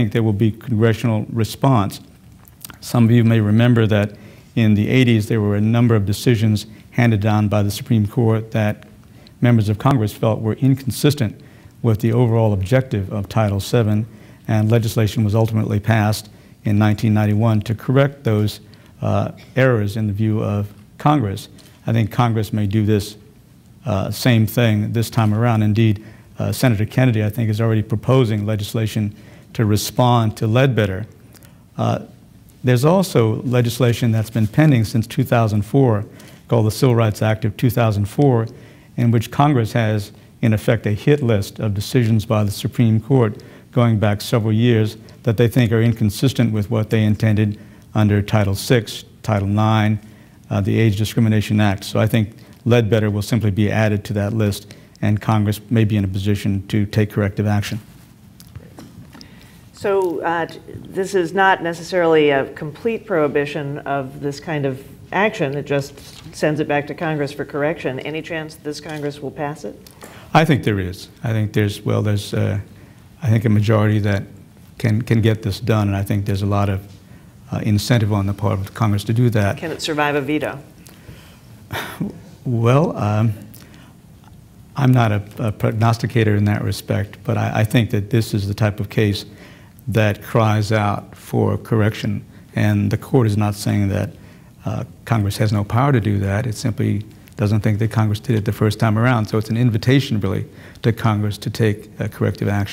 think there will be congressional response. Some of you may remember that in the 80s there were a number of decisions handed down by the Supreme Court that members of Congress felt were inconsistent with the overall objective of Title VII, and legislation was ultimately passed in 1991 to correct those errors in the view of Congress. I think Congress may do this same thing this time around. Indeed, Senator Kennedy, I think, is already proposing legislation to respond to Ledbetter. There's also legislation that's been pending since 2004 called the Civil Rights Act of 2004, in which Congress has, in effect, a hit list of decisions by the Supreme Court going back several years that they think are inconsistent with what they intended under Title VI, Title IX, the Age Discrimination Act. So I think Ledbetter will simply be added to that list, and Congress may be in a position to take corrective action. So this is not necessarily a complete prohibition of this kind of action. It just sends it back to Congress for correction. Any chance this Congress will pass it? I think there is. I think there's, well, there's, I think a majority that can get this done, and I think there's a lot of incentive on the part of Congress to do that. Can it survive a veto? Well, I'm not a prognosticator in that respect, but I think that this is the type of case that cries out for correction, and the court is not saying that Congress has no power to do that. It simply doesn't think that Congress did it the first time around. So it's an invitation, really, to Congress to take corrective action.